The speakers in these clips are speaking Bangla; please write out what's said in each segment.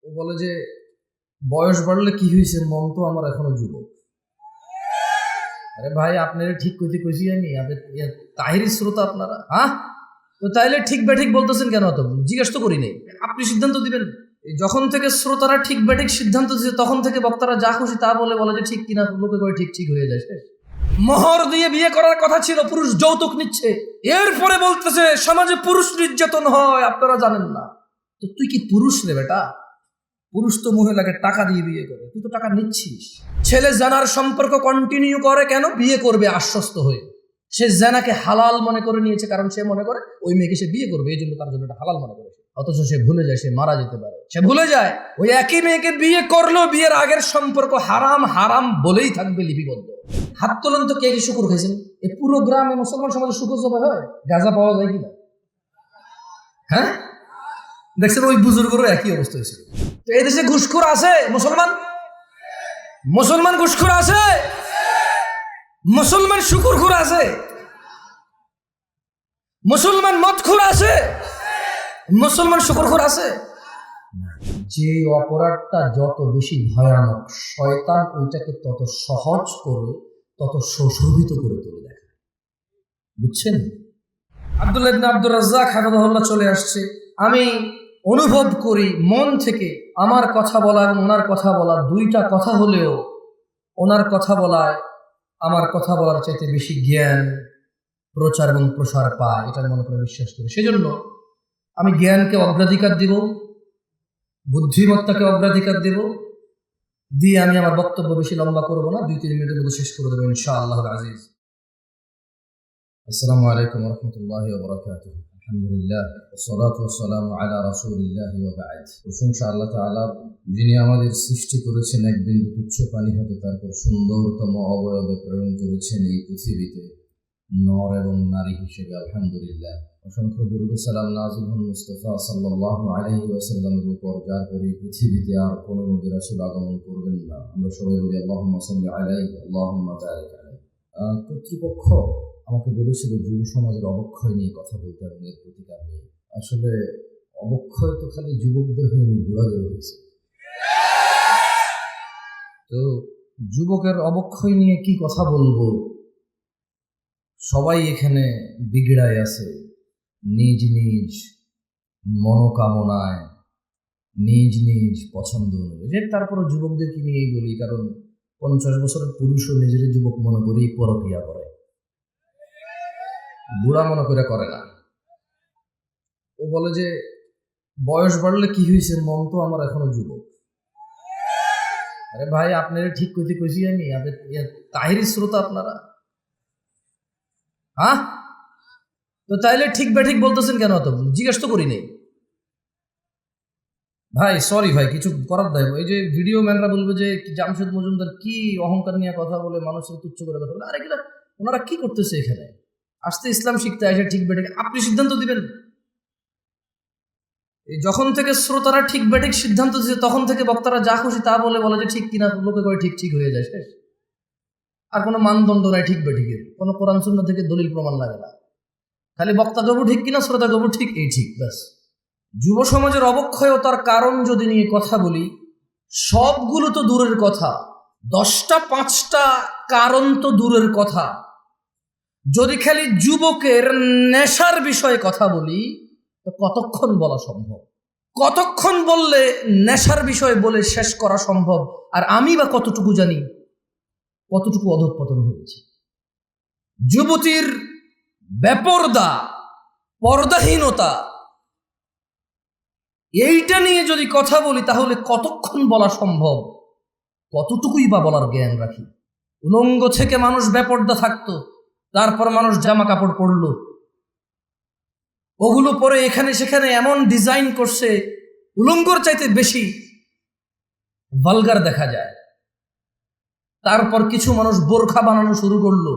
ও বলে যে বয়স বাড়লে কি হয়েছে, মন তো আমার এখনো যুবক। আরে ভাই, আপনারা ঠিক কইতে কইছি আমি, তাহিরি শ্রোতা আপনারা। হ্যাঁ, তো তাইলে ঠিক বেঠিক বলতেছেন কেন? তো জিজ্ঞেস তো করি নাই, আপনি সিদ্ধান্ত দিবেন। যখন থেকে শ্রোতারা ঠিক বেঠিক সিদ্ধান্ত দিচ্ছে, তখন থেকে বক্তারা যা খুশি তা বলে যে ঠিক কিনা, লোকে করে ঠিক ঠিক হয়ে যায়। মোহর দিয়ে বিয়ে করার কথা ছিল, পুরুষ যৌতুক নিচ্ছে, এরপরে বলতেছে সমাজে পুরুষ নির্যাতন হয়, আপনারা জানেন না। তো তুই কি পুরুষ রে বেটা? পুরুষ তো মহিলাকে টাকা দিয়ে বিয়ে করে, তুই তো টাকা নিচ্ছিস। ছেলে জানার সম্পর্ক কন্টিনিউ করে কেন? বিয়ে করবে আশ্বস্ত হয়ে। সে জানাকে হালাল মনে করে নিয়েছে, কারণ সে মনে করে ওই মেয়েকে সে বিয়ে করবে, এই জন্য তার জন্য এটা হালাল মনে করে। অথচ সে ভুলে যায় সে মারা যেতে পারে। সে ভুলে যায় ওই একই মেয়েকে বিয়ে করলেও বিয়ের আগের সম্পর্ক হারাম হারাম বলেই থাকবে লিপিবদ্ধ। হাত তোলেন তো, কে কি শুকুর খাইছেন? এই পুরো গ্রামে মুসলমান সমাজে শুকুর জবাই হয়, গাঁজা পাওয়া যায় কিনা? হ্যাঁ, দেখছেন ওই বুজুর্গেরও একই অবস্থা হয়েছিল। তো এই দেশে ঘুষখোর আছে মুসলমান? মুসলমান ঘুষখোর আছে? মুসলমান শুকুরখোর আছে? মুসলমান মদখোর আছে? মুসলমান শুকুরখোর আছে? যে অপরাধটা যত বেশি ভয়ানক, শয়তান ওইটাকে তত সহজ করে, তত সুশোভিত করে তুলে দেয়। বুঝছেন? আব্দুল্লাহ ইবনে আব্দুর রাজ্জাক হাফিজাহুল্লাহ চলে আসছে। আমি অনুভব করি মন থেকে, আমার কথা বলা এবং ওনার কথা বলা দুইটা কথা হলেও ওনার কথা বলায় আমার কথা বলার চাইতে বেশি জ্ঞান প্রচার এবং প্রসার পায়, এটা মনে করে বিশ্বাস করি। সেজন্য আমি জ্ঞানকে অগ্রাধিকার দিব, বুদ্ধিমত্তাকে অগ্রাধিকার দেব, দিয়ে আমি আমার বক্তব্য বেশি লম্বা করব না, 2-3 মিনিটের মধ্যে শেষ করে দেবো ইনশাআল্লাহ আজিজ। আসসালামু আলাইকুম ওয়া রাহমাতুল্লাহি ওয়া বারাকাতুহু। আলহামদুলিল্লাহ ওয়াসসালাতু ওয়াসসালামু আলা রাসূলিল্লাহি ওয়া বা'দ। প্রশংসা আল্লাহ তাআলার, যিনি আমাদের সৃষ্টি করেছেন এক বিন্দু তুচ্ছ পানি হতে, তারপর সুন্দরতম অবয়বে প্রেরণ করেছেন এই পৃথিবীতে নর এবং নারী হিসেবে। আলহামদুলিল্লাহ, অসংখ্য দুরূদ ও সালাম নাযিল হন মুস্তাফা সাল্লাল্লাহু আলাইহি ওয়াসাল্লামের উপর, যার পরে পৃথিবীতে আর কোনো নবী রাসূল আগমন করবেন না। আমরা সবাই বলি আল্লাহুম্মা সাল্লি আলাইহি আল্লাহুম্মা বারিক আলাইহি। কর্তৃপক্ষ আমাকে বলেছিল যুব সমাজের অবক্ষয় নিয়ে কথা বলতে এবং এর প্রতিকার নিয়ে। আসলে অবক্ষয় তো খালি যুবকদের হয়নি, বুড়াদের হয়েছে। তো যুবকের অবক্ষয় নিয়ে কি কথা বলবো? সবাই এখানে বিগড়ায় আছে, নিজ নিজ মনোকামনায়, নিজ নিজ পছন্দ অনুযায়ী। তারপরে যুবকদেরকে নিয়েই বলি, কারণ 50 বছরের পুরুষও নিজের যুবক মনে করেই পরক্রিয়া করে, বুড়া মনে করে না। ও বলে যে বয়স বাড়লে কি হয়েছে, মন তো আমার এখনো যুবক। আরে ভাই, আপনারা ঠিক কইতে কইছি আমি, তাহিরি শ্রোতা আপনারা। হ্যাঁ, তো তাইলে ঠিক বেঠিক বলতেছেন কেন? তো জিজ্ঞেস তো করি নাই ভাই, সরি ভাই, কিছু করার দেয়। এই যে ভিডিও ম্যানরা বলবে যে জামশেদ মজুমদার কি অহংকার নিয়ে কথা বলে, মানুষের তুচ্ছ করে কথা বলে। আরে কিনা ওনারা কি করতেছে এখানে? আসতে ইসলাম শিখতে আসে, ঠিক বেঠিক আপনি সিদ্ধান্ত দিবেন। যখন থেকে শ্রোতারা ঠিক বেঠিক সিদ্ধান্ত দিচ্ছে, তখন থেকে বক্তারা যা খুশি তা বলে যে ঠিক কিনা, লোকে করে ঠিক ঠিক হয়ে যায়। শেষ। আর কোনো মানদণ্ড নাই ঠিক বেঠিকের, কোনো কোরআন সুন্নাহ থেকে দলিল প্রমাণ লাগে না। খালি বক্তা গবু ঠিক কিনা, শ্রোতা গবু ঠিক, এই ঠিক, ব্যাস। যুব সমাজের অবক্ষয়তার কারণ যদি নিয়ে কথা বলি, সবগুলো তো দূরের কথা, 10টা 5টা কারণ তো দূরের কথা। যদি খালি যুবকের নেশার বিষয়ে কথা বলি, তো কতক্ষণ বলা সম্ভব? কতক্ষণ বললে নেশার বিষয় বলে শেষ করা সম্ভব? আর আমি বা কতটুকু জানি কতটুকু অধঃপতন হয়েছে। যুবতীর বেপরদা, পর্দাহীনতা, এইটা নিয়ে যদি কথা বলি, তাহলে কতক্ষণ বলা সম্ভব? কতটুকুই বা বলার জ্ঞান রাখি? উলঙ্গ থেকে মানুষ বেপরদা থাকতো, তারপর মানুষ জামা কাপড় পরলো, ওগুলো পরে এখানে সেখানে এমন ডিজাইন করছে, উলঙ্গর চাইতে বেশি ভালগার দেখা যায়। তারপর কিছু মানুষ বোরখা বানানো শুরু করলো,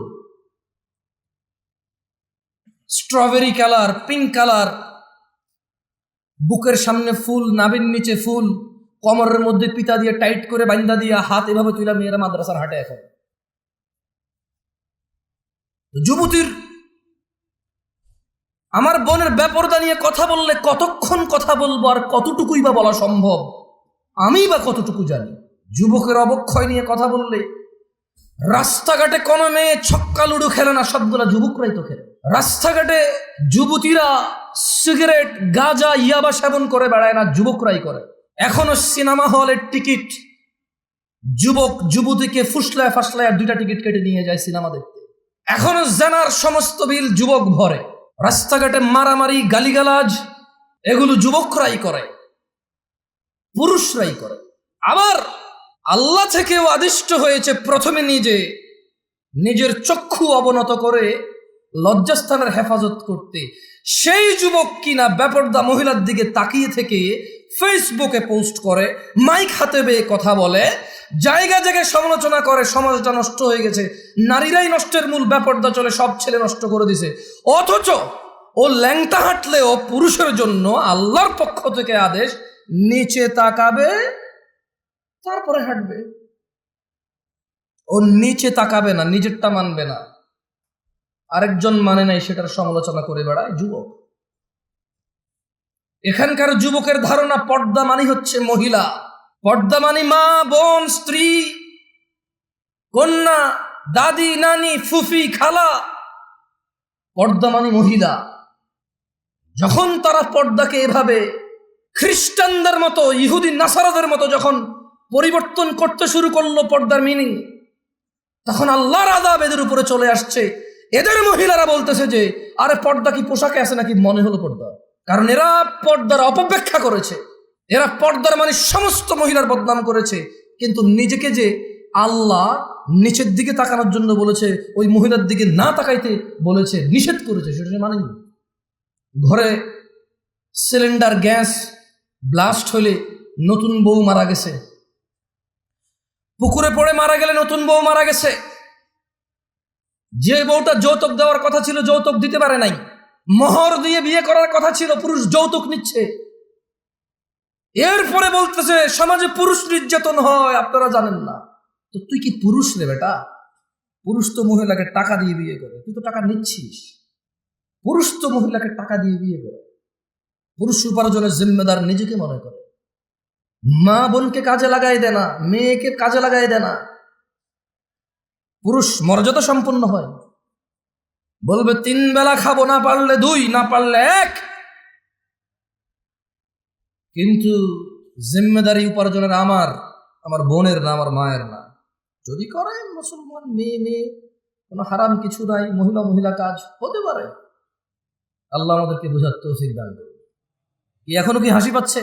স্ট্রবেরি কালার, পিঙ্ক কালার, বুকের সামনে ফুল, নাভির নিচে ফুল, কোমরের মধ্যে পিতা দিয়ে টাইট করে বান্ধা দিয়া হাত এভাবে তুলে মেয়েরা মাদ্রাসার হাটে। এখন যুবতীর, আমার বোনের বেপরদা নিয়ে কথা বললে কতক্ষণ কথা বলবো, আর কতটুকুই বা বলা সম্ভব? আমি বা কতটুকু জানি? যুবকের অবক্ষয় নিয়ে কথা বললে রাস্তাঘাটে কোনো মেয়ে ছক্কা লুডু খেলে না, সবগুলা যুবকরাই তো খেলে। রাস্তাঘাটে যুবতীরা সিগারেট গাঁজা ইয়াবা সেবন করে বেড়ায় না, যুবকরাই করে। এখনো সিনেমা হলের টিকিট যুবক যুবতীকে ফুসলায় ফাসলায় 2টা টিকিট কেটে নিয়ে যায় সিনেমা দেখতে। এখনো জেনার সমস্ত বিল যুবক ভরে। রাস্তাঘাটে মারামারি গালিগালাজ এগুলো যুবকরাই করে, পুরুষরাই করে। আবার আল্লাহ থেকেও আদিষ্ট হয়েছে প্রথমে নিজের চক্ষু অবনত করে লজ্জাস্থানের হেফাজত করতে। সেই যুবক কিনা বেপরদা মহিলার দিকে তাকিয়ে থেকে ফেসবুকে পোস্ট করে, মাইক হাতে বেয়ে কথা বলে, জায়গা জায়গায় সমালোচনা করে, সমাজটা নষ্ট হয়ে গেছে, নারীরাই নষ্টের মূল, বেপরদা চলে, সব ছেলে নষ্ট করে দিছে। অথচ ও ল্যাংটা হাঁটলেও পুরুষের জন্য আল্লাহর পক্ষ থেকে আদেশ, নিচে তাকাবে তারপরে হাঁটবে। ও নিচে তাকাবে না, নিজেরটা মানবে না, আরেকজন মানে নাই, সেটার সমালোচনা করে বেড়ায় যুবক। এখানকার যুবকের ধারণা পর্দা মানে হচ্ছে মহিলা, পর্দা মানে মা, বোন, স্ত্রী, কন্যা, দাদি, নানি, ফুফি, খালা। পর্দা মানে মহিলা। যখন তারা পর্দাকে এভাবে খ্রিস্টানদের মতো, ইহুদি নাসারাদের মতো যখন পরিবর্তন করতে শুরু করলো পর্দার মিনিং, তখন আল্লাহর আযাব এদের উপরে চলে আসছে। এদের মহিলারা বলতেছে যে আরে পর্দা কি পোশাকে আছে নাকি, মনে হলো পর্দা। কারণ এরা পর্দার অপব্যাখ্যা করেছে, এরা পর্দার মানে সমস্ত মহিলার বদনাম করেছে। কিন্তু নিজেকে যে আল্লাহ নিচের দিকে তাকানোর জন্য বলেছে, ওই মহিলার দিকে না তাকাইতে বলেছে, নিষেধ করেছে, সেটা সে মানেনি। ঘরে সিলিন্ডার গ্যাস ব্লাস্ট হলে নতুন বউ মারা গেছে, পুকুরে পড়ে মারা গেলে নতুন বউ মারা গেছে, যে বউটা যৌতুক দেওয়ার কথা ছিল যৌতুক দিতে পারে নাই, মোহর দিয়ে বিয়ে করার কথা ছিল, পুরুষ যৌতুক নিচ্ছে। এরপরে বলতেছে সমাজে পুরুষ নির্যাতন হয়, আপনারা জানেন না। তো তুই কি পুরুষ রে বেটা? পুরুষ তো মহিলাকে টাকা দিয়ে বিয়ে করে, তুই তো টাকা নিচ্ছিস। পুরুষ তো মহিলাকে টাকা দিয়ে বিয়ে করে, পুরুষ উপার্জনের জিম্মেদার নিজেকে মনে করে। মা বোনকে কাজে লাগাই দেয় না, মেয়েকে কাজে লাগাই দেয় না। পুরুষ মর্যাদা সম্পন্ন হয়, বলবে 3 বেলা খাবো, না পারলে 2, না পারলে 1। কিন্তু জিম্মেদারি উপার্জনের আমার বোনের না, আমার মায়ের না। যদি করে মুসলমান মেয়ে, কোনো হারাম কিছু নাই, মহিলা কাজ হতে পারে। আল্লাহ আমাদেরকে বুঝার তৌফিক দান করুন। কি এখনো কি হাসি পাচ্ছে?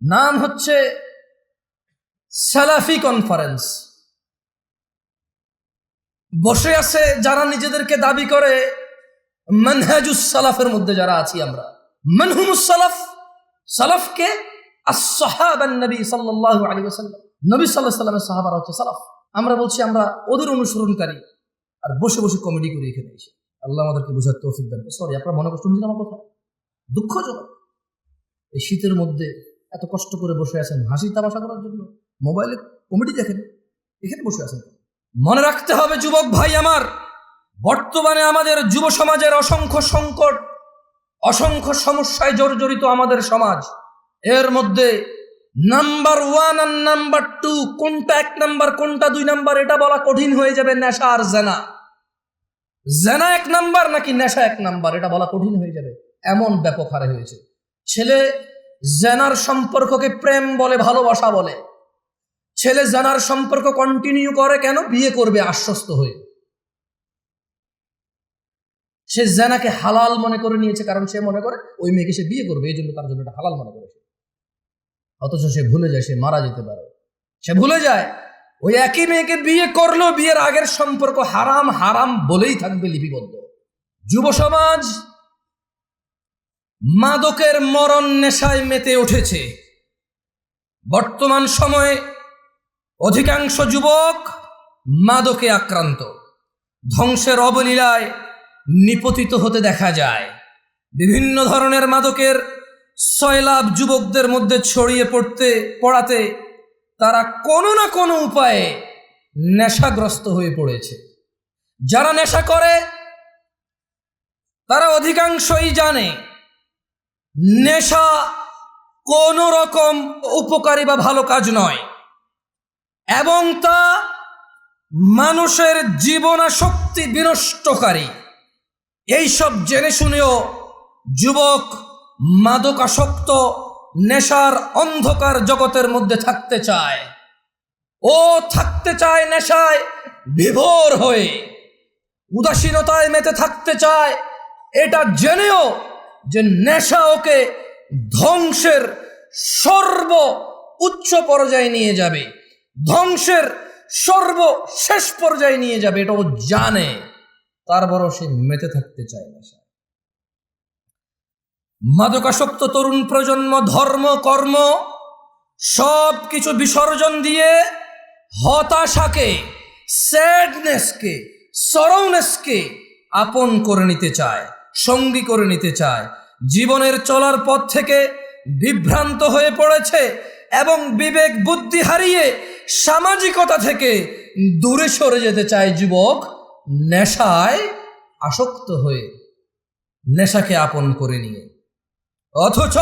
নাম হচ্ছে সালাফি কনফারেন্স। বসে আছে যারা নিজেদেরকে দাবি করে মানহাজুস সালাফের মধ্যে যারা আছি আমরা। মানহুমুস সালাফ, সালাফকে আসহাবান নবী সাল্লাল্লাহু আলাইহি ওয়াসাল্লাম, নবী সাল্লাল্লাহু আলাইহি ওয়াসাল্লামের সাহাবারা হচ্ছে সালাফ। আমরা বলছি আমরা ওদের অনুসরণকারী, আর বসে বসে কমেডি করি এখানে এসে। আল্লাহ আমাদেরকে বোঝার তৌফিক দান করুন। সরি, আপনারা মনে কষ্ট নিয়েছেন আমার কথা? দুঃখজনক। এই শীতের মধ্যে এত কষ্ট করে বসে আছেন হাসি তামাশা করার জন্য, মোবাইলে কমেডি দেখেন, এখানে বসে আছেন। মনে রাখতে হবে যুবক ভাই আমার, বর্তমানে আমাদের যুব সমাজের অসংখ্য সংকট, অসংখ্য সমস্যায় জর্জরিত আমাদের সমাজ। এর মধ্যে নাম্বার 1 আর নাম্বার 2, কোনটা 1 নাম্বার কোনটা 2 নাম্বার এটা বলা কঠিন হয়ে যাবে। নেশা আর জেনা, জেনা 1 নাম্বার নাকি নেশা 1 নাম্বার এটা বলা কঠিন হয়ে যাবে, এমন ব্যাপক হারে হয়েছে। ছেলে জেনার সম্পর্ককে প্রেম বলে, ভালোবাসা বলে। ছেলে জেনার সম্পর্ক কন্টিনিউ করে কেন? বিয়ে করবে আশ্বস্ত হয়ে। সে জেনাকে হালাল মনে করে নিয়েছে, কারণ সে মনে করে ওই মেয়েকে সে বিয়ে করবে, এই জন্য তার জন্য এটা হালাল মনে করেছে। অথচ সে ভুলে যায় সে মারা যেতে পারে। সে ভুলে যায় ওই একই মেয়েকে বিয়ে করলো, বিয়ের আগের সম্পর্ক হারাম হারাম বলেই থাকবে লিপিবদ্ধ। যুব সমাজ মাদকের মরণ নেশায় মেতে উঠেছে। বর্তমান সময়ে অধিকাংশ যুবক মাদকে আক্রান্ত, ধ্বংসের অবলীলায় নিপতিত হতে দেখা যায়। বিভিন্ন ধরনের মাদকের সয়লাভ যুবকদের মধ্যে ছড়িয়ে পড়াতে তারা কোনো না কোনো উপায়ে নেশাগ্রস্ত হয়ে পড়েছে। যারা নেশা করে তারা অধিকাংশই জানে নেশা কোনো রকম উপকারী বা ভালো কাজ নয়, এবং তা মানুষের জীবনাশক্তি বিনষ্টকারী। এইসব জেনে শুনেও যুবক মাদকাসক্ত নেশার অন্ধকার জগতের মধ্যে থাকতে চায়। ও থাকতে চায় নেশায় বিভোর হয়ে, উদাসীনতায় মেতে থাকতে চায়, এটা জেনেও যে নেশা ওকে ধ্বংসের সর্ব উচ্চ পর্যায়ে নিয়ে যাবে, ধ্বংসের সর্বশেষ পর্যায়ে নিয়ে যাবে, এটা ও জানে, তারপরও সে মেতে থাকতে চায় নেশা। মাদকাসক্ত তরুণ প্রজন্ম ধর্ম কর্ম সব কিছু বিসর্জন দিয়ে হতাশাকে, স্যাডনেসকে, সরৌনেসকে আপন করে নিতে চায়, সঙ্গী করে নিতে চায়। জীবনের চলার পথ থেকে বিভ্রান্ত হয়ে পড়েছে এবং বিবেক বুদ্ধি হারিয়ে সামাজিকতা থেকে দূরে সরে যেতে চায় যুবক, নেশায় আসক্ত হয়ে, নেশাকে আপন করে নিয়ে। অথচ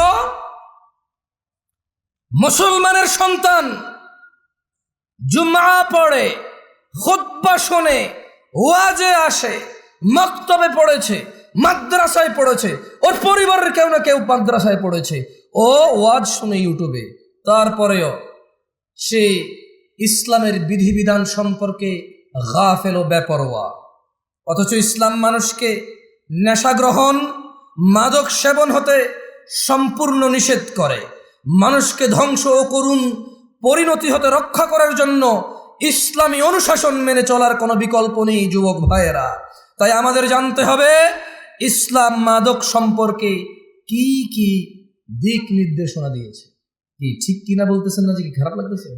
মুসলমানের সন্তান জুমআ পড়ে, খুতবা শোনে, ওয়াজে আসে, মক্তবে পড়েছে, মাদ্রাসায় পড়েছে, ওর পরিবারের কেউ না কেউ মাদ্রাসায় পড়েছে, ও ওয়াজ শুনে ইউটিউবে, তারপরেও সে ইসলামের বিধিবিধান সম্পর্কে গাফেল ও বেপরোয়া। অথচ ইসলাম মানুষকে নেশা গ্রহণ, মাদক সেবন হতে সম্পূর্ণ নিষেধ করে। মানুষকে ধ্বংস ও করুণ পরিণতি হতে রক্ষা করার জন্য ইসলামী অনুশাসন মেনে চলার কোনো বিকল্প নেই যুবক ভাইয়েরা। তাই আমাদের জানতে হবে ইসলাম মাদক সম্পর্কে কি কি দিক নির্দেশনা দিয়েছে। কি ঠিক কিনা বলতেছেন না, যে কি খারাপ লাগতেছে?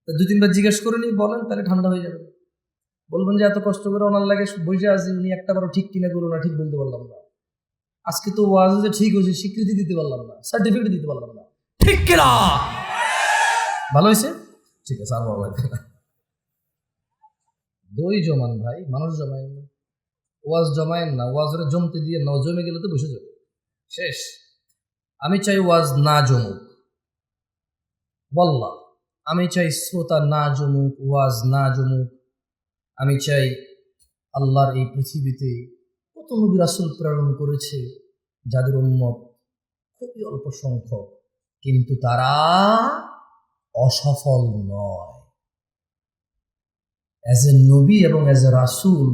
দুই তিনবার জিজ্ঞেস করে নি, বলেন, তাহলে ঠান্ডা হয়ে যাবে। বলবেন যে এত কষ্ট করে ওনার লাগে বসে আছি, উনি একটা বারো ঠিক কিনা করুন না, ঠিক বলতে পারলাম না। আজকে তো ওয়াজ যে ঠিক হয়েছে স্বীকৃতি দিতে পারলাম না, সার্টিফিকেট দিতে পারলাম না, ঠিক কিনা? ভালো হয়েছে, ঠিক আছে, আর ভালো লাগবে না। দই জমান ভাই, মানুষ জমায়েন না, ওয়াজ জমায়েন না, ওয়াজরে জমতে দিয়ে না, জমে গেলে তো বসে যাবে, শেষ। আমি চাই ওয়াজ না জমুক, বল্লা, আমি চাই শ্রোতা না জমুক, ওয়াজ না জমুক। আমি চাই আল্লাহর এই পৃথিবীতে কত নবী রাসূল প্রেরণ করেছে, যাদের উম্মত খুবই অল্প সংখ্যক, কিন্তু তারা অসফল নয়। অ্যাজ এ নবী এবং অ্যাজ এ রাসূল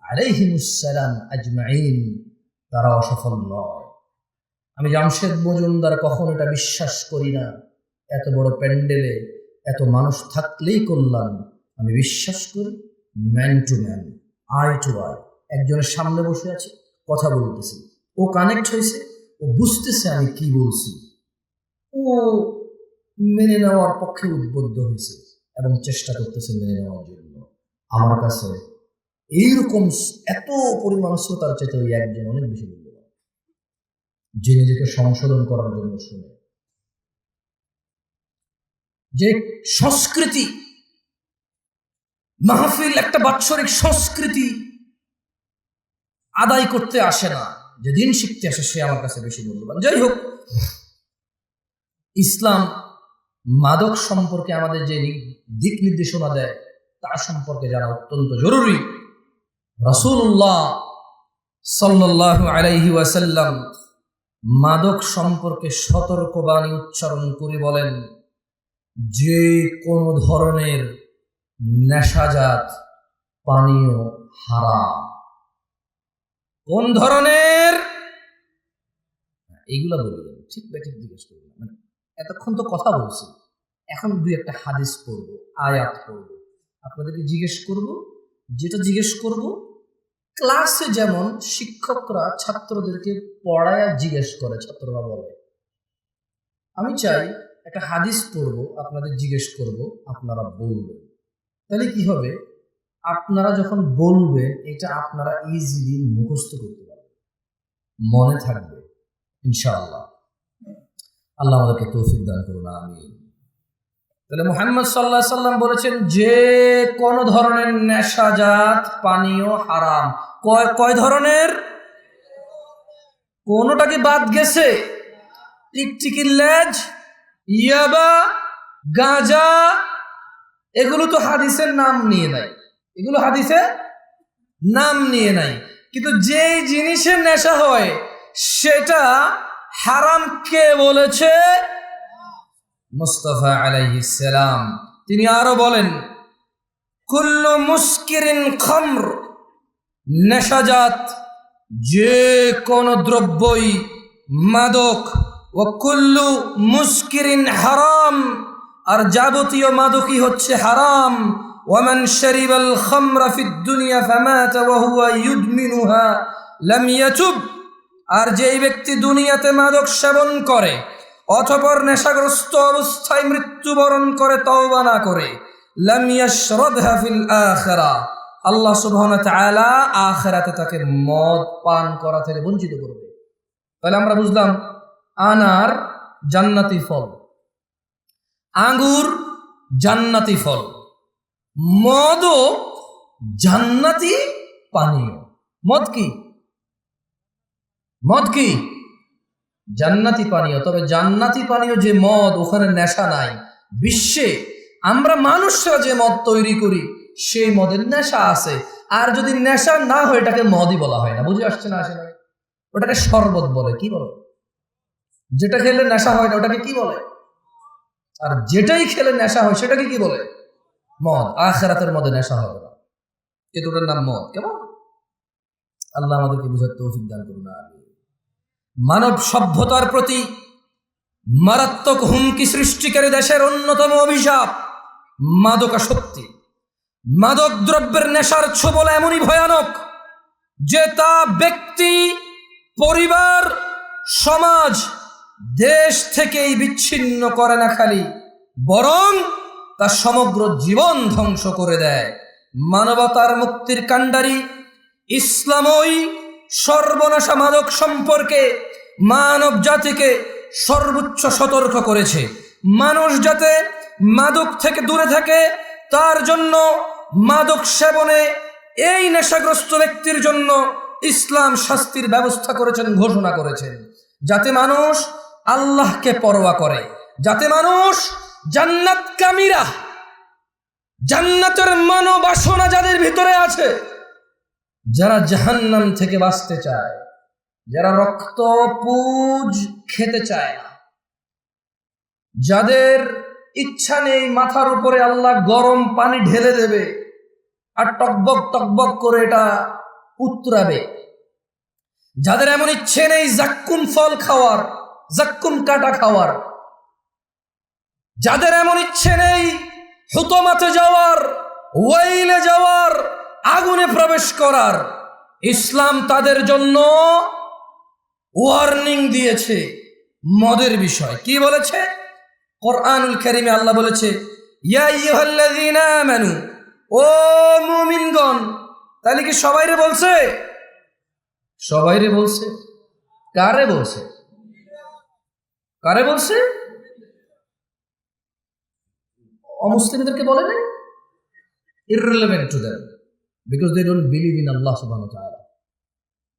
আলাইহিমুসসালাম আজমাইন, তারা অসফল নয়। আমি জামশেদ মজুমদার কখন এটা বিশ্বাস করি না, এত বড় প্যান্ডেলে এত মানুষ থাকলেই কল্যাণ। আমি বিশ্বাস করি man to man, eye to eye. একজনের সামনে বসে আছে, কথা বলতেছি, ও কানেক্ট হয়েছে, ও বুঝতেছে আমি কি বলছি, ও মেনে নেওয়ার পক্ষে উদ্বুদ্ধ হয়েছে এবং চেষ্টা করতেছে মেনে নেওয়ার জন্য। আমার কাছে এইরকম এত পরিমাণ শ্রোতার চাইতে ওই একজন অনেক বেশি মূল্যবান, যে নিজেকে সংশোধন করার জন্য শুনে। যে সংস্কৃতি মাহফিল একটা বাৎসরিক সংস্কৃতি আদায় করতে আসে না, যে দিন শিখতে আসে, সে আমার কাছে বেশি মূল্যবান। যাই হোক, ইসলাম মাদক সম্পর্কে আমাদের যে দিক নির্দেশনা দেয় তার সম্পর্কে জানা অত্যন্ত জরুরি। রাসূলুল্লাহ সাল্লাল্লাহু আলাইহি ওয়াসাল্লাম মাদক সম্পর্কে সতর্কবাণী উচ্চারণ করে বলেন, যে কোনো ধরনের নেশাজাত পানীয় হারাম। কোন ধরনের? এইগুলা বলবেন, ঠিক বেঠিক জিজ্ঞেস করবেন, মানে এতক্ষণ তো কথা বলছি, এখন দুই একটা হাদিস পড়বো, আয়াত পড়বো, আপনাদেরকে জিজ্ঞেস করব। যেটা জিজ্ঞেস করব ক্লাসে যেমন শিক্ষকরা ছাত্রদেরকে পড়ায় জিজ্ঞেস করে, ছাত্ররা বলে, আমি চাই একটা হাদিস পড়বো, আপনাদের জিজ্ঞেস করব, আপনারা বলবেন। তাহলে কি হবে, আপনারা যখন বলবেন এটা আপনারা ইজিলি মুখস্থ করতে পারবেন, মনে থাকবে ইনশাআল্লাহ। আল্লাহ আমাদেরকে তৌফিক দান করুন, আমিন। তাহলে মুহাম্মদ সাল্লাল্লাহু আলাইহি সাল্লাম বলেছেন যে কোন ধরনের নেশাজাত পানীয় হারাম। কয় ধরনের? কোনটা কি বাদ গেছে? টিকটিকির লেজ, ইয়াবা, গাঁজা, এগুলো তো হাদিসের নাম নিয়ে নাই, এগুলো হাদিসে নাম নিয়ে নাই। কিন্তু যেই জিনিসের নেশা হয় সেটা হারাম কে বলেছে? মুস্তাফা আলাইহিস সালাম। তিনি আরো বলেন, কুল্লু মুস্কিরিন খামর, নেশাজাত যে কোন দ্রব্যই মাদক, ও কুল্লু মুস্কিরিন হারাম, আর যাবতীয় মাদকই হচ্ছে হারাম। ওয়ামান শারিবাল খামরা ফিদ দুনিয়া ফামাতা ওয়া হুয়া ইউদমিনুহা লাম ইয়াতুব, আর যেই ব্যক্তি দুনিয়াতে মাদক সেবন করে অতঃপর নেশাগ্রস্ত অবস্থায় মৃত্যুবরণ করে তওবা না করে, লাম ইয়াশরাবহা ফিল আখিরাহ, আল্লাহ সুবহানাহু ওয়া তাআলা আখিরাতে তাকে মদ পান করা থেকে বঞ্চিত করবে। তাহলে আমরা বুঝলাম আনার জান্নাতি ফল, আঙ্গুর জান্নাতি ফল, মদও জান্নাতি পানীয়। মদ কি? মদ কি? জান্নাতি পানীয়। তবে জান্নাতি পানীয় যে মদ, ওখানে নেশা নাই। বিশ্বে আমরা মানুষরা যে মদ তৈরি করি সেই মদের নেশা আছে। আর যদি নেশা না হয় এটাকে মদই বলা হয় না। বুঝে আসছে না? আসে না? ওটাকে শরবত বলে। কি বলে? যেটা খেলে নেশা হয় না ওটাকে কি বলে? আর যেটাই খেলে নেশা হয় সেটাকে কি বলে? মদ। আখিরাতের মধ্যে নেশা হবে না, কিন্তু ওটার নাম মদ। কেমন? আল্লাহ আমাদেরকে বুঝার তৌফিক দান করুন। মানব সভ্যতার প্রতি মারাত্মক হুমকি সৃষ্টিকারী দেশের অন্যতম অভিশাপ মাদকাসক্তি। মাদক দ্রব্যের নেশার ছোবল এমনই ভয়ানক যে তা ব্যক্তি, পরিবার, সমাজ, দেশ থেকেই বিচ্ছিন্ন করে না খালি, বরং তা সমগ্র জীবন ধ্বংস করে দেয়। মানবতার মুক্তির কাণ্ডারি ইসলামই সর্বনাশা মাদক সম্পর্কে মানব জাতিকে সর্বোচ্চ সতর্ক করেছে। মানুষ যাতে মাদক থেকে দূরে থাকে তার জন্য মাদক সেবনে এই নেশাগ্রস্ত ব্যক্তির জন্য ইসলাম শাস্তির ব্যবস্থা করেছেন, ঘোষণা করেছেন, যাতে মানুষ আল্লাহকে পরোয়া করে, যাতে মানুষ জান্নাতকামীরা, জান্নাতের মনোবাসনা যাদের ভিতরে আছে, যারা জাহান্নাম থেকে বাঁচতে চায়, যারা রক্ত পুজ খেতে চায় না, যাদের ইচ্ছা নেই মাথার উপরে আল্লাহ গরম পানি ঢেলে দেবে আর টকবক টকবক করে এটা উতরাবে, যাদের এমন ইচ্ছে নেই জাক্কুম ফল খাওয়ার, জাক্কুম কাটা খাওয়ার, যাদের এমন ইচ্ছে নেই হুতমাতে যাওয়ার, ওয়াইলে যাওয়ার, আগুনে প্রবেশ করার, ইসলাম তাদের জন্য ওয়ার্নিং দিয়েছে মদের বিষয়। কি বলেছে? কোরআনুল কারীমে আল্লাহ বলেছে, ইয়া আইয়ুহাল্লাযীনা আমানু, ও মুমিনগণ। তাহলে কি সবাইরে বলছে? সবাইরে বলছে। কারে বলছে? কারে বলছে? অমুসলিমদেরকে বলে নাই? irrelevant to them because they don't believe in Allah subhanahu wa ta'ala.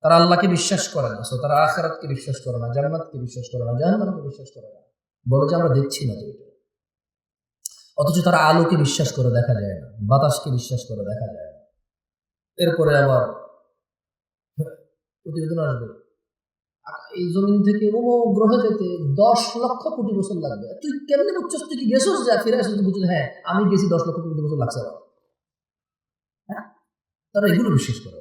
তারা আল্লাহকে বিশ্বাস করে না, তারা আখিরাতকে বিশ্বাস করে না, জান্নাতকে বিশ্বাস করে না, জাহান্নামকে বিশ্বাস করে না। বলে যে আমরা দেখছি না যেটা। অথচ তারা আলোকে বিশ্বাস করে দেখা যায় না, বাতাসকে বিশ্বাস করে দেখা যায় না। এরপরে আবার প্রতিবেদন আসবে, এই জমিন থেকে অমুক গ্রহে যেতে 10 লক্ষ কোটি বছর লাগবে। তুই কেমনে বুঝছস? তুই কি গেছস? যা ফিরে আসছিস বুঝছিস? হ্যাঁ, আমি গেছি 10 লক্ষ কোটি বছর লাগছে। হ্যাঁ, তারা এগুলো বিশ্বাস করে।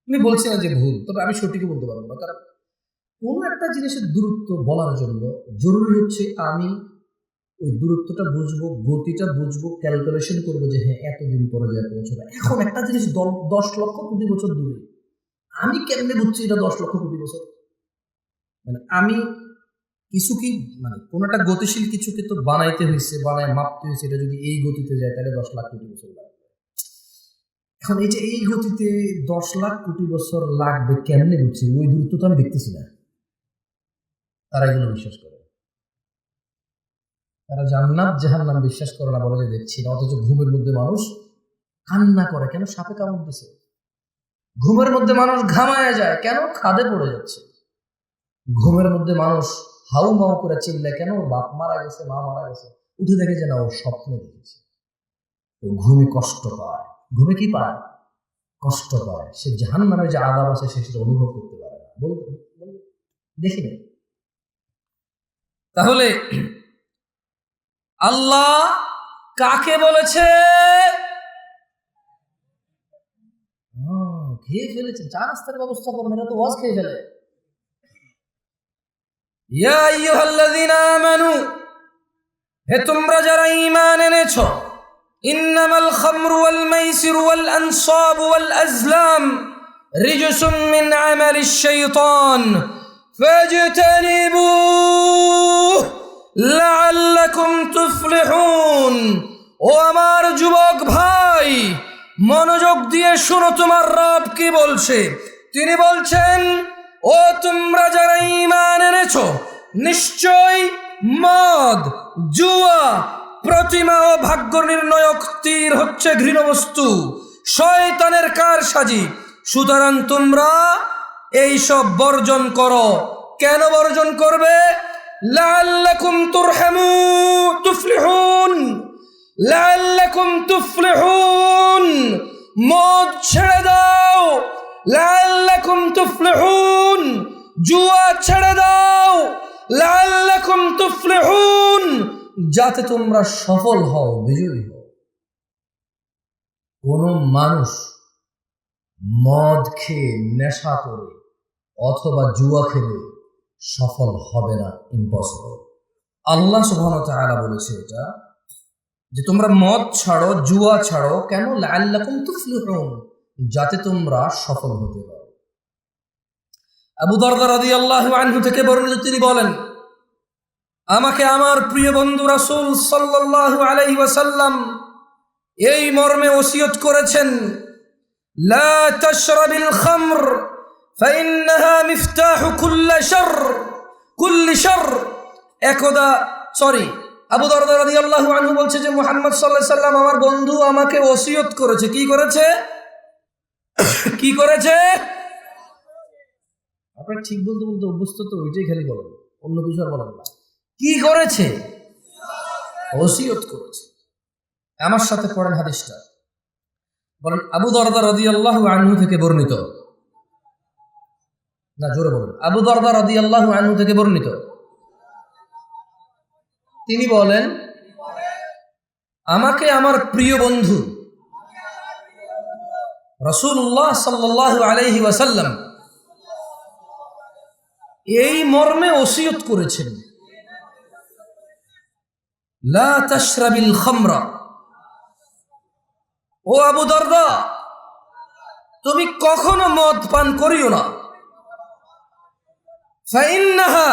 আমি বলছি না যে ভুল, তবে আমি সঠিকই বলতে পারবো না, কারণ কোনো একটা জিনিসের দূরত্ব বলার জন্য জরুরি হচ্ছে আমি ওই দূরত্বটা বুঝবো, গতিটা বুঝবো, ক্যালকুলেশন করবো যে হ্যাঁ এতদিন পরে যায় পৌঁছবে। এখন একটা জিনিস 10 লক্ষ কোটি বছর দূরে, আমি কেমনে বুঝছি এটা 10 লক্ষ কোটি বছর? মানে আমি কিছু কি, মানে কোনো একটা গতিশীল কিছুকে তো বানাইতে হয়েছে, বানায় মাপতে হয়েছে, এটা যদি এই গতিতে যায় তাহলে 10 লাখ কোটি বছর লাগবে। এখন এই যে এই গতিতে 10 লাখ কোটি বছর লাগবে কেমনে বুঝছি? ওই দূরত্ব তো আমি দেখতেছি না। তারা এগুলো বিশ্বাস করে। তারা জান্নাত জাহান্নাম বিশ্বাস করে না, বলে যে দেখছি না। অথচ ঘুমের মধ্যে মানুষ কান্না করে, কেন? সাপে কামড় দিছে। ঘুমের মধ্যে মানুষ ঘামায়া যায়, কেন? খাদে পড়ে যাচ্ছে। ঘুমের মধ্যে মানুষ হাউ মাউ করে চিল্লায় কেন, ওর বাপ মারা গেছে, মা মারা গেছে, উঠে দেখে যে না ও স্বপ্নে দেখেছে। ও ঘুমে কষ্ট পায়, ঘুমে কি পায়, কষ্ট পায়। সে জাহান্নামের যে আযাব আছে সে সেটা অনুভব করতে পারে না, বলতে দেখি না। তাহলে আল্লাহ কাকে বলেছে? খেয়ে ফেলেছেন, চা নাস্তার ব্যবস্থা করবেন, এরা তো ওয়াজ খেয়ে ফেলে। ইয়া আইয়ুহাল্লাযীনা আমানু, হে তোমরা যারা ঈমান এনেছো, ইন্নামাল খামরু ওয়াল মাইসিরু ওয়াল আনসাবু ওয়াল আজলাম রিজসুম মিন আমালিশ শাইতান ফাজতানিবুহু লাআল্লাকুম তুফলিহুন। ও আমার যুবক ভাই, মনোযোগ দিয়ে শোনো, তোমার রব কি বলছে। তিনি বলছেন, ও তোমরা যারা ঈমান এনেছো, নিশ্চয় মদ, জুয়া, প্রতিমা ও ভাগ্য নির্ণয়ক তীর হচ্ছে ঘৃণ বস্তু, শয়তানের কারসাজি। সুতরাং তোমরা এইসব বর্জন করো। কেন বর্জন করবে? লাআল্লাকুম তুফলিহুন, লাআল্লাকুম তুফলিহুন। মদ ছেড়ে দাও, লাআল্লাকুম তুফলিহুন। জুয়া ছেড়ে দাও, লাআল্লাকুম তুফলিহুন, যাতে তোমরা সফল হও, বিজয়ী হও। কোন মানুষ মদ খেয়ে, নেশা করে অথবা জুয়া খেলে সফল হবে না, ইম্পসিবল। আল্লাহ সুবহানাহু ওয়া তাআলা বলেছে এটা, যে তোমরা মদ ছাড়ো, জুয়া ছাড়ো, কেন? লাআল্লাকুম তুফলিহুন, যাতে তোমরা সফল হতে পারো। আবু দারদা রাদিয়াল্লাহু আনহু থেকে বর্ণিত, তিনি বলেন, আমাকে আমার প্রিয় বন্ধু রাসূল সাল্লাল্লাহু আলাইহি ওয়াসাল্লাম এই মর্মে ওসিয়ত করেছেন, লা তাশরাবিল খামর ফাইন্নাহা মিফতাহু কুল্লি শারর। একদা আবু দারদা রাদিয়াল্লাহু আনহু বলছে যে মুহাম্মদ সাল্লাল্লাহু আলাইহি ওয়াসাল্লাম আমার বন্ধু আমাকে ওসিয়ত করেছে। কি করেছে? কি করেছে? আপনারা ঠিক বলতে বলতে অভ্যস্ত তো, ওইটাই খালি বলেন, অন্য কিছু আর বলেন না। কি করেছে? ওসিয়ত করেছে। আমার সাথে পড়েন হাদিসটা, বলেন আবু দারদা রাদিয়াল্লাহু আনহু থেকে বর্ণিত, না জোরে বলেন, আবু দারদা রাদিয়াল্লাহু আনহু থেকে বর্ণিত, তিনি বলেন, আমাকে আমার প্রিয় বন্ধু রাসূলুল্লাহ সাল্লাল্লাহু আলাইহি ওয়াসাল্লাম এই মর্মে ওসিয়ত করেছেন, লা তাশরাবিল খামরা। ও আবু দারদা, তুমি কখনো মদ পান করিও না। ফাইন্নাহা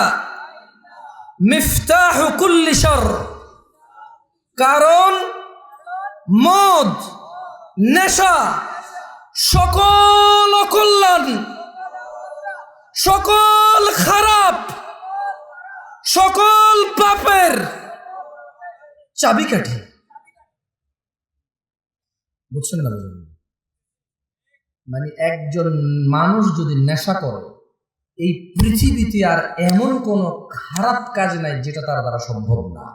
মিফতাহু কুল্লি শারর, কারণ মদ, নেশা সকল অকল্যাণ, সকল খারাপ, সকল পাপের চাবিকাঠি। বুঝছেন না? মানে একজন মানুষ যদি নেশা করে, এই পৃথিবীতে আর এমন কোন খারাপ কাজ নাই যেটা তার দ্বারা সম্ভব না।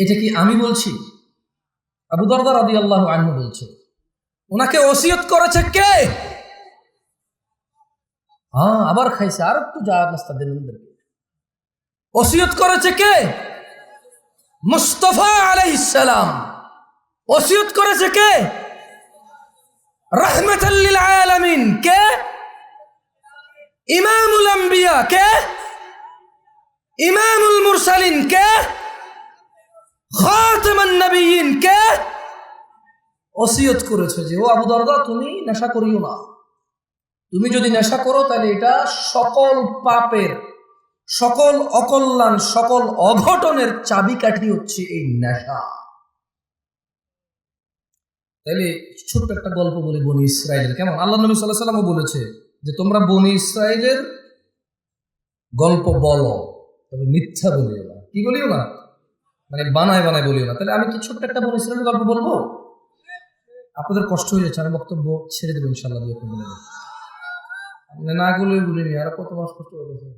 এটা কি আমি বলছি? আবু দারদা রাদিয়াল্লাহু আনহু বলছে। ওনাকে ওসিয়ত করেছে কে? আবার খাইছে, আর একটু যা নাস্তা দেন ওদেরকে। ওসিয়ত করেছে কে? মুস্তাফা আলাইহিস সালাম। ওসিয়ত করেছে কে? রাহমাতাল লিল আলামিন। কে? ইমামুল আম্বিয়া। কে? ইমামুল মুরসালিন। কে? খাতামান নবিয়্যিন। কে? ওসিয়ত করেছে যে ও আবু দারদা, তুমি নেশা করিও না। তুমি যদি নেশা করো তাহলে এটা সকল পাপের, সকল অকল্যাণ, সকল অঘটনের চাবিকাঠি হচ্ছে এই নেশা। তাহলে ছোট্ট একটা গল্প বলি বনি ইসরাইলের। কেমন? আল্লাহ নবী সাল্লাল্লাহু আলাইহি ওয়াসাল্লাম বলেছে যে তোমরা বনি ইসরাইলের গল্প বলো, তবে মিথ্যা বলিও না। কি বলিও না? মানে বানায় বানায় বলিও না। তাহলে আমি কি ছোট্ট একটা বনি ইসরাইলের গল্প বলবো? আপনাদের কষ্ট হয়ে যাচ্ছে, আমি বক্তব্য ছেড়ে দেবো ইনশাআল্লাহ। না গুলোই গুলিনি, আর কত মাস কষ্ট করেছে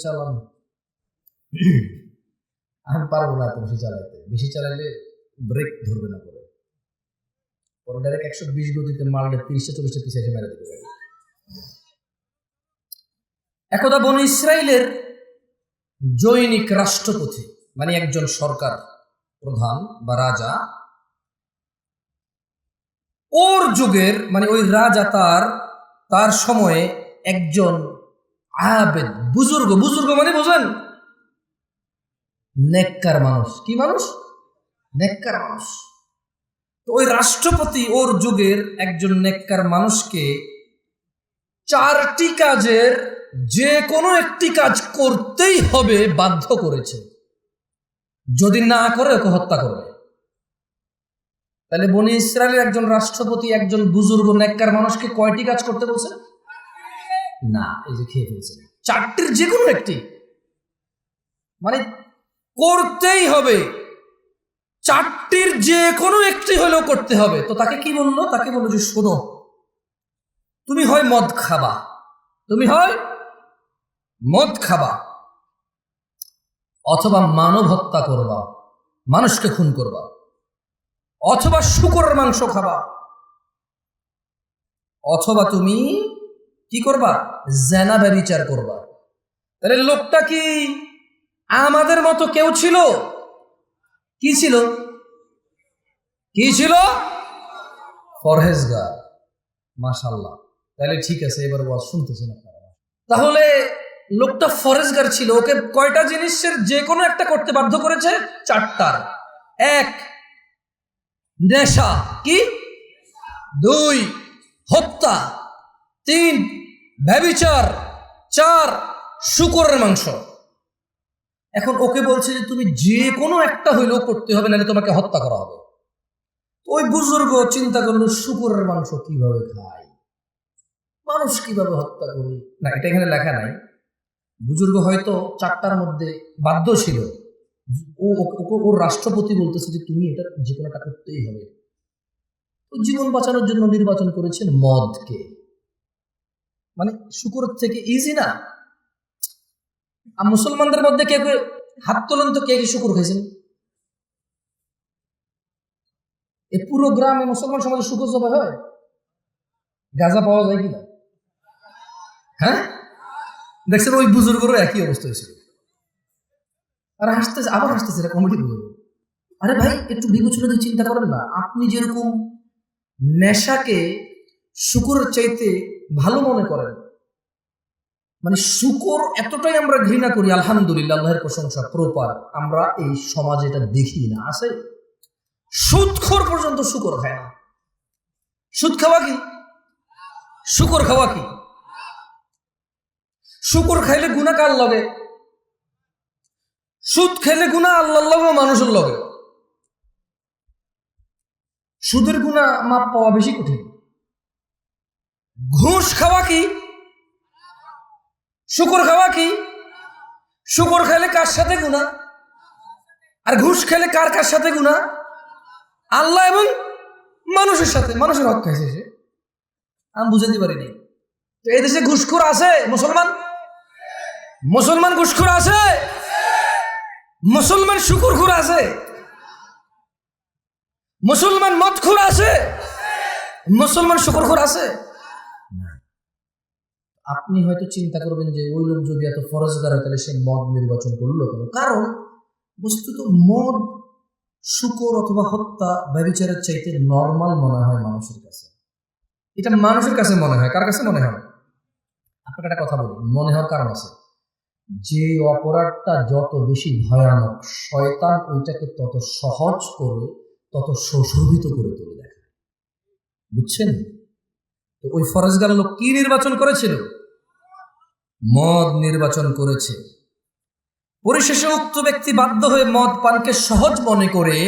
চালান। আমি পারবো না এত বেশি চালাইতে, বেশি চালাইলে ব্রেক ধরবে না, পরে পরে ডাইরেক্ট 120 গতিতে মারলে 30-40 পিছিয়ে এসে মেরে দেবে গাড়ি। একদা বনী ইসরাইলের জৈনিক রাষ্ট্রপতি, মানে একজন সরকার প্রধান বা রাজা, ওর যুগের মানে ওই রাজা তার সময়ে একজন আবেদ, বুজুর্গ, বুজুর্গ মানে বোঝেন নেককার মানুষ। কি মানুষ? নেককার মানুষ। তো ওই রাষ্ট্রপতি ওর যুগের একজন নেককার মানুষকে 4টি কাজের যে কোনো একটি কাজ করতেই হবে বাধ্য করেছে, যদি না করে ওকে হত্যা করবে। তাহলে বনী ইসরায়েলের একজন রাষ্ট্রপতি একজন বুজুর্গ নেককার মানুষকে কয়টি কাজ করতে বলছে? না, এই যে খেয়ে ফেলছে, 4টির যে কোনো একটি, মানে করতেই হবে, 4টির যে কোনো একটি হলেও করতে হবে। তো তাকে কি বললো? তাকে বললো যে শোনো, তুমি হয় মদ খাবা, তুমি হয় মদ খাবা, অথবা মানব হত্যা করবা, মানুষকে খুন করবা, অথবা শূকরের মাংস খাবা, অথবা তুমি কি করবা? জেনা ব্যভিচার করবা। তাহলে লোকটা কি আমাদের মতো কেউ ছিল? কি ছিল? কি ছিল? পরহেজগার। মাশাআল্লাহ। তাহলে ঠিক আছে, এবার ওয়াজ শুনতেছেন আপনারা। তাহলে লোকটা ফরেজগার ছিল, ওকে কয়টা জিনিসের যে কোনো একটা করতে বাধ্য করেছে? 4টার। 1 নেশা, কি? 2 হত্যা, 3 ব্যভিচার, 4 শূকরের মাংস। এখন ওকে বলছে যে তুমি যে কোনো একটা হইলেও করতে হবে, নাহলে তোমাকে হত্যা করা হবে। ওই বুজুর্গ চিন্তা করলো শূকরের মাংস কিভাবে খায়, মানুষ কিভাবে হত্যা করি। না, এটা এখানে লেখা নাই। বুজুর্গ হয়তো 4টার মধ্যে বাধ্য ছিল, ওর রাষ্ট্রপতি বলতেছে যে তুমি এটা যে কোনো একটা করতেই হবে। তো জীবন বাঁচানোর জন্য নির্বাচন করেছেন মদকে, মানে শূকরের থেকে ইজি না। আর মুসলমানদের মধ্যে কে কে হাত তোলেন তো, কে কে শূকর খাইছেন? এই পুরো গ্রামে মুসলমান সমাজে শূকর জবাই হয়? গাঁজা পাওয়া যায় কিনা? হ্যাঁ, দেখছেন ওই বুজুর্গরও একই অবস্থা হয়েছিল। আর হাসতেছে, আবার হাসতেছে, এটা কমেডি বুজুর্গ। আরে ভাই, একটু বিবেচনা দিয়ে চিন্তা করেন না, আপনি যেরকম নেশাকে শূকরের চাইতে ভালো মনে করেন, মানে শূকর এতটাই আমরা ঘৃণা করি, আলহামদুলিল্লাহ, আল্লাহর প্রশংসা প্রপার, আমরা এই সমাজে এটা দেখি না। আছে সুদখোর পর্যন্ত শূকর খায় না। সুদ খাওয়া কি? শূকর খাওয়া কি? শূকর খাইলে গুনাহ কার লগে? সুদ খেলে গুনাহ আল্লাহর লগে, মানুষের লগে। সুদের গুনাহ মাপ পাওয়া বেশি কঠিন। ঘুষ খাওয়া কি? শূকর খাওয়া কি? শূকর খাইলে কার সাথে গুনাহ? আর ঘুষ খেলে কার কার সাথে গুনাহ? আল্লাহ এবং মানুষের সাথে। মানুষের হক খাইছে সে, আমি বুঝাতে পারিনি। তো এই দেশে ঘুষখোর আছে? মুসলমান ঘুষখোর আছে? মুসলমান শূকরখোর আছে? মুসলমান মদখোর আছে? মুসলমান শূকরখোর আছে? আপনি হয়তো চিন্তা করবেন যে ওই লোক যদি এত ফরজগার হয়, তাহলে সে মদ নির্বাচন করলো কেন? কারণ বস্তুত মদ, শূকর অথবা হত্যা, ব্যভিচারের চাইতে নর্মাল মনে হয় মানুষের কাছে। এটা মানুষের কাছে মনে হয়। কার কাছে মনে হয়? আপনাকে একটা কথা বলি, মনে হওয়ার কারণ আছে। যে অপরাধটা যত বেশি ভয়ানক, শয়তান ওইটাকে তত সহজ করে, তত সুশোভিত করে তুলে দেখায়। বুঝছেন? তো ওই ফরজগার লোক কি নির্বাচন করেছিল? মদ নির্বাচন করেছে। পরিশেষে উক্ত ব্যক্তি বাধ্য হয়ে মদ পানকে সহজ মনে করে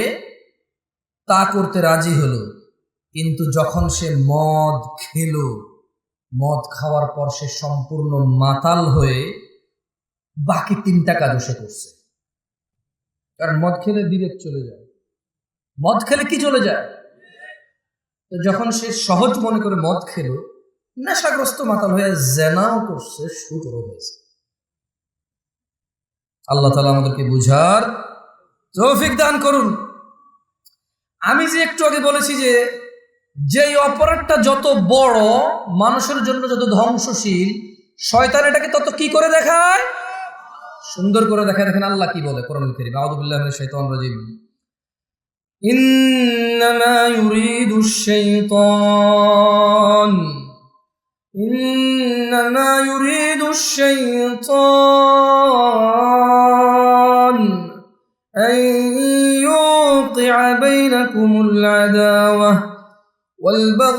তা করতে রাজি হলো। কিন্তু যখন সে মদ খেল, মদ খাওয়ার পর সে সম্পূর্ণ মাতাল হয়ে বাকি 3টা কাজও সে করছে। কারণ মদ খেলে বিবেক চলে যায়। মদ খেলে কি চলে যায়? তো যখন সে সহজ মনে করে মদ খেলো, নেশাগ্রস্ত মাতাল হয়ে জেনাও করছে, সুদও হয়েছে। আল্লাহ তাআলা আমাদেরকে বুঝার তৌফিক দান করুন। আমি যে একটু আগে বলেছি যে যেই অপরাধটা যত বড়, মানুষের জন্য যত ধ্বংসশীল, শয়তান এটাকে তত কি করে দেখায়, সুন্দর করে দেখায়। দেখেন আল্লাহ কি বলে কোরআনুল কারীম, আউযু বিল্লাহি মিনাশ শাইতানির রাজীম। ইন্নামা ইউরিদুশ শাইতান إنما يريد الشيطان أن يوقع بينكم العداوة والبغضاء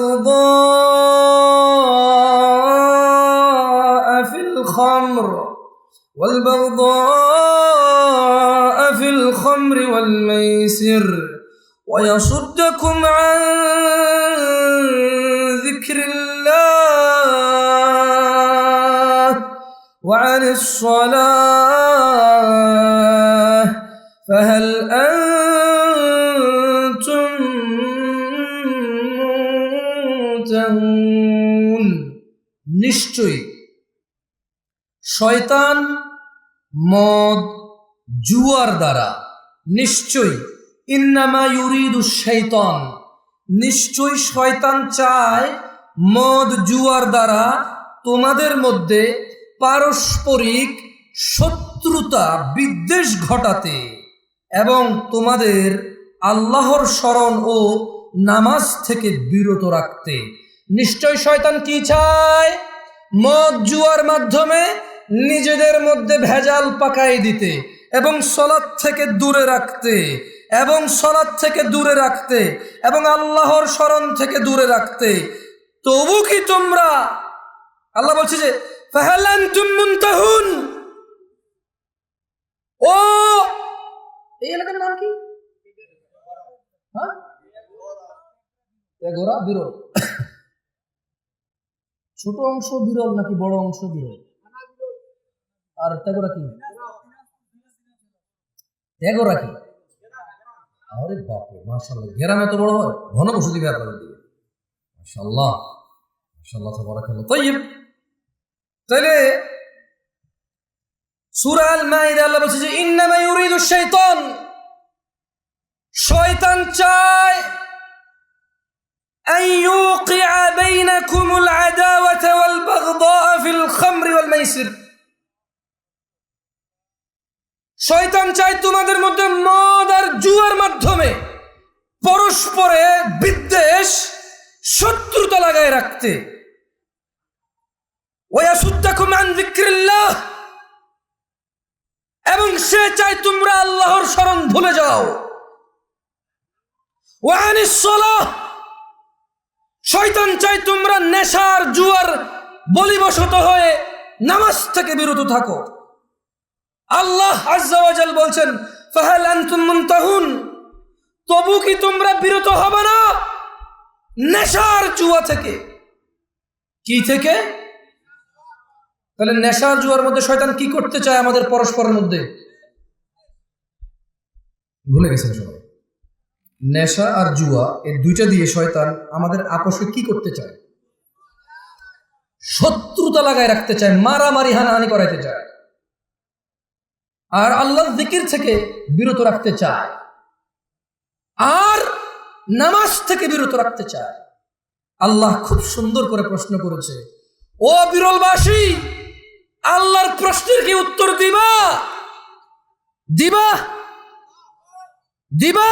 في الخمر والميسر ويصدكم عن ذكر الله وعن الصلاة فهل أنتم منتهون। নিশ্চয়ই শয়তান মদ জুয়ার দ্বারা, নিশ্চয়ই ইন্নামা ইউরিদুশ শাইতান, নিশ্চয়ই শয়তান চায় মদ জুয়ার দ্বারা তোমাদের মধ্যে পারস্পরিক শত্রুতা বিদ্বেষ ঘটাতে এবং তোমাদের আল্লাহর স্মরণ ও নামাজ থেকে বিরত রাখতে। নিশ্চয় শয়তান কি চায়? মদ জুয়ার মাধ্যমে নিজেদের মধ্যে ভেজাল পাকাই দিতে এবং সলাত থেকে দূরে রাখতে এবং আল্লাহর স্মরণ থেকে দূরে রাখতে। তবু কি তোমরা, আল্লাহ বলছে যে ফাহাল আনতুম মুনতাহুন, ও এই এলাকার নাম কি? তেঘরা বিরল। ছোট অংশ বিরল নাকি বড় অংশ বিরল? আর তেঘরা কি? তেঘরা কি? আরে বাপরে, মাশাআল্লাহ, গ্রাম এত বড় হয়, ঘন বসতি ব্যাপারের দিকে, মাশাআল্লাহ মাশাআল্লাহ তাবারাকাল্লাহ। তাইয়্যিব, তাহলে সূরা আল মাইদা আল্লাহ বলছে যে ইন্নামা ইউরিদুশ শাইতান, শয়তান চায় আন ইউকিআ বাইনাকুমুল আদাওয়াতা ওয়াল বাগদাআ ফিল খামরি ওয়াল মাইসির, শয়তান চায় তোমাদের মধ্যে মদ আর জুয়ার মাধ্যমে পরস্পরে বিদ্বেষ শত্রুতা লাগায় রাখতে। ওয়াসুদ্দাকুম আন যিকরিল্লাহ, এবং সে চায় তোমরা আল্লাহর স্মরণ ভুলে যাও। ওয়া আনিস সালাহ, শয়তান চায় তোমরা নেশার জুয়ার বলিবশত হয়ে নামাজ থেকে বিরত থাকো। আল্লাহ আজ্জা ওয়া জাল বলছেন ফাহাল আনতুম মুনতাহুন, তবু কি তোমরা বিরত হবে না নেশার জুয়া থেকে? কি থেকে? তাহলে নেশার জুয়ার মধ্যে শয়তান কি করতে চায় আমাদের পরস্পরের মধ্যে? ভুলে গেছেন সবাই, নেশা আর জুয়া এই দুইটা দিয়ে শয়তান আমাদের আপোষে কি করতে চায়? শত্রুতা লাগায় রাখতে চায়, মারামারি হানাহানি করাইতে চায়, আর আল্লাহর জিকির থেকে বিরত রাখতে চায়, আর নামাজ থেকে বিরত রাখতে চায়। আল্লাহ খুব সুন্দর করে প্রশ্ন করেছে, ও বিরলবাসী, আল্লাহর প্রশ্নের কি উত্তর দিবা? দিবা দিবা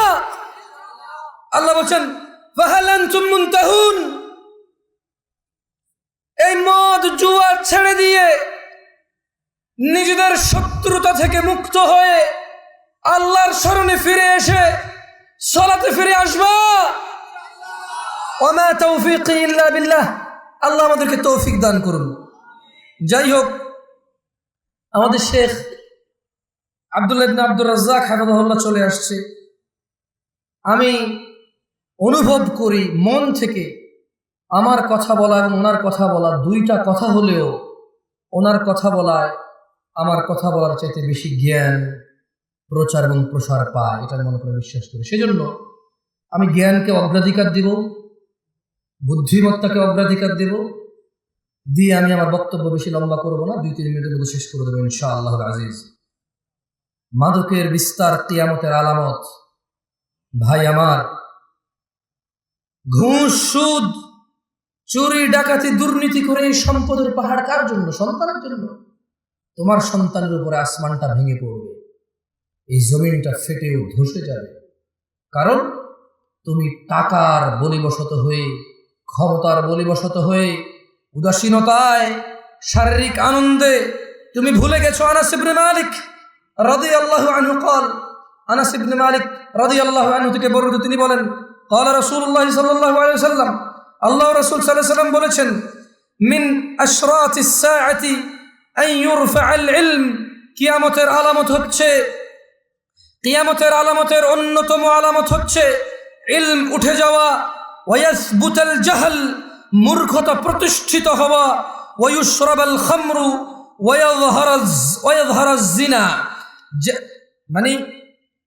আল্লাহ বলছেন ফাহাল আনতুম মুনতাহুন, এই মদ জুয়া ছেড়ে দিয়ে নিজেদের শত্রুতা থেকে মুক্ত হয়ে আল্লাহর স্মরণে ফিরে এসে সালাতে ফিরে আসবা। ওয়া মা তাওফীকি ইল্লা বিল্লাহ, আল্লাহ আমাদেরকে তৌফিক দান করুন। যাই হোক, আমাদের শেখ আব্দুল্লাহ ইবনে আব্দুর রাজ্জাক হাফিজাহুল্লাহ চলে আসছে। আমি অনুভব করি মন থেকে আমার কথা বলা এবং ওনার কথা বলা দুইটা কথা হলেও ওনার কথা বলায় আমার কথা বলার চাইতে বেশি জ্ঞান প্রচার এবং প্রসার পায়, এটা মনে করে বিশ্বাস করি। সেজন্য আমি জ্ঞানকে অগ্রাধিকার দিব বুদ্ধিমত্তাকে অগ্রাধিকার দেব, দিয়ে আমি আমার বক্তব্য বেশি লম্বা করব না, 2-3 মিনিটের মধ্যে শেষ করে দেবো ইনশাআল্লাহ আজিজ। মাদকের বিস্তার কিয়ামতের আলামত। ভাই আমার, ঘুষ, সুদ, চুরি, ডাকাতি, দুর্নীতি করে এই সম্পদের পাহাড় কার জন্য? সন্তানের জন্য। তোমার সন্তানের উপরে আসমানটা ভেঙে পড়বে, এই জমিনটা ফেটেও ধসে যাবে। কারণ তুমি টাকার বলিবশত হয়ে, ক্ষমতার বলিবশত হয়ে, উদাসীনতায়, শারীরিক আনন্দে তুমি ভুলে গেছো। আনাস ইবনে মালিক রাদিয়াল্লাহু আনহু قال, আনাস ইবনে মালিক রাদিয়াল্লাহু আনহু থেকে বর্ণিত, তিনি বলেন, قال রাসূলুল্লাহ সাল্লাল্লাহু আলাইহি ওয়াসাল্লাম, আল্লাহর রাসূল সাল্লাল্লাহু আলাইহি ওয়াসাল্লাম বলেছেন, মিন আশরাতিস সাআতি আন ইউরফাআল ইলম, কিয়ামতের আলামত হচ্ছে, কিয়ামতের আলামতের অন্যতম আলামত হচ্ছে ইলম উঠে যাওয়া, ওয়ায়াসবুতাল জাহল, মূর্খতা প্রতিষ্ঠিত হওয়া, ওয়ায়ুশরাবাল খামরু ওয়ায়াযহারাজ জিনা। মানে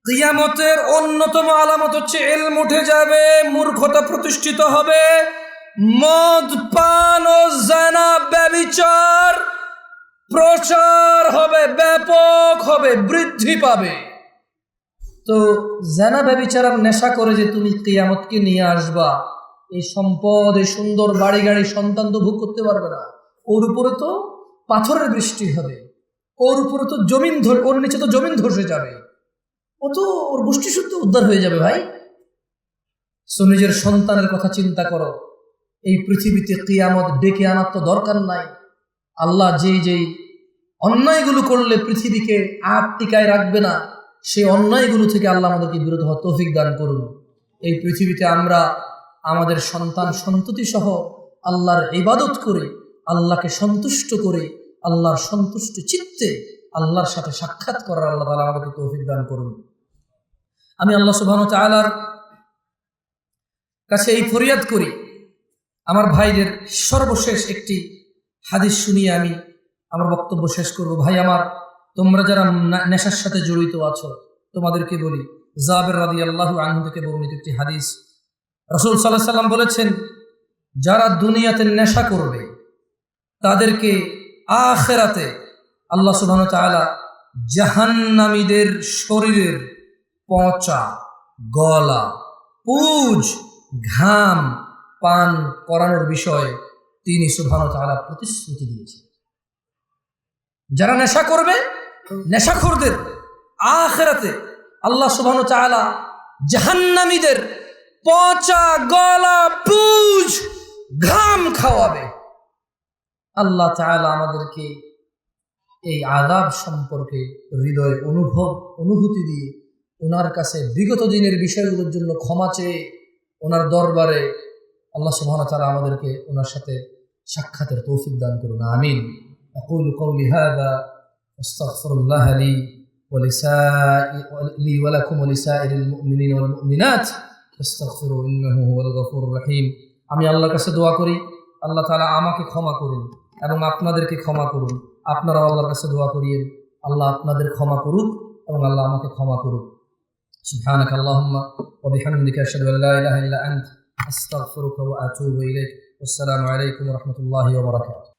কিয়ামতের অন্যতম আলামত হচ্ছে ইলম উঠে যাবে, মূর্খতা প্রতিষ্ঠিত হবে, মদ পান ও জিনা ব্যভিচার প্রচার হবে, ব্যাপক হবে, বৃদ্ধি পাবে। তো জিনা ব্যভিচার আর নেশা করে যে তুমি কিয়ামতকে নিয়ে আসবা, এই সম্পদ, এই সুন্দর বাড়ি গাড়ি, সন্তান তো ভোগ করতে পারবে না। ওর উপরে তো পাথরের বৃষ্টি হবে, ওর উপরে তো জমিন, ওর নিচে তো জমিন ধসে যাবে, ও তো ওর গোষ্ঠী শুদ্ধ উদ্ধার হয়ে যাবে। ভাই, সো নিজের সন্তানের কথা চিন্তা করো। এই পৃথিবীতে কিয়ামত ডেকে আনার তো দরকার নাই। আল্লাহ যেই অন্যায়গুলো করলে পৃথিবীকে আর টিকায় রাখবে না, সেই অন্যায়গুলো থেকে আল্লাহ আমাদেরকে বিরত হওয়ার তৌফিক দান করুন। এই পৃথিবীতে আমরা আমাদের সন্তান সন্ততি সহ আল্লাহর ইবাদত করে, আল্লাহকে সন্তুষ্ট করে, আল্লাহর সন্তুষ্ট চিত্তে আল্লাহর সাথে সাক্ষাৎ করার আল্লাহ তাআলা আমাদেরকে তৌফিক দান করুন। আমি আল্লাহ সুবহানাহু ওয়া তাআলার কাছে এই ফরিয়াদ করি, আমার ভাইদের সর্বশেষ একটি হাদিস শুনিয়ে আমি আমার বক্তব্য শেষ করব। ভাই আমার, তোমরা যারা নেশার সাথে জড়িত আছো, তোমাদেরকে বলি, জাবের রাদিয়াল্লাহু আনহু থেকে বর্ণিত একটি হাদিস, রাসূল সাল্লাল্লাহু আলাইহি ওয়াসাল্লাম বলেছেন, যারা দুনিয়াতে নেশা করবে তাদেরকে আখিরাতে আল্লাহ সুবহানাহু ওয়া তাআলা জাহান্নামীদের শরীরের পচা, গলা, পুজ, ঘাম পান করানোর বিষয়ে তিনি সুবহানাহু ওয়া তাআলা প্রতিশ্রুতি দিয়েছেন। যারা নেশা করবে, নেশাখোরদের আখিরাতে আল্লাহ সুবহানাহু ওয়া তাআলা জাহান্নামীদের পচা, গলা, পুজ, ঘাম খাওয়াবে। আল্লাহ তাআলা আমাদেরকে এই আযাব সম্পর্কে হৃদয়ে অনুভূতি দিয়ে ওনার কাছে বিগত দিনের বিষয়গুলোর জন্য ক্ষমা চেয়ে ওনার দরবারে আল্লাহ সুবহানাহু ওয়া তাআলা আমাদেরকে ওনার সাথে সাক্ষাতের তৌফিক দান করুন। আমিন। أقول قولي هذا واستغفر الله لي ولكم ولسائر المؤمنين والمؤمنات فاستغفروا إنه هو الغفور الرحيم। আমি আল্লাহর কাছে দোয়া করি, আল্লাহ তাআলা আমাকে ক্ষমা করুন এবং আপনাদেরকে ক্ষমা করুন। আপনারাও আল্লাহর কাছে দোয়া করিয়েন, আল্লাহ আপনাদের ক্ষমা করুক এবং আল্লাহ আমাকে ক্ষমা করুক। সুবহানাক আল্লাহুম্মা ওয়া বিহামদিকা আশহাদু আল্লা ইলাহা ইল্লা আনতা আস্তাগফিরুকা ওয়া আতুবু ইলাইক। আসসালামু আলাইকুম ওয়া রাহমাতুল্লাহি ওয়া বারাকাতুহু।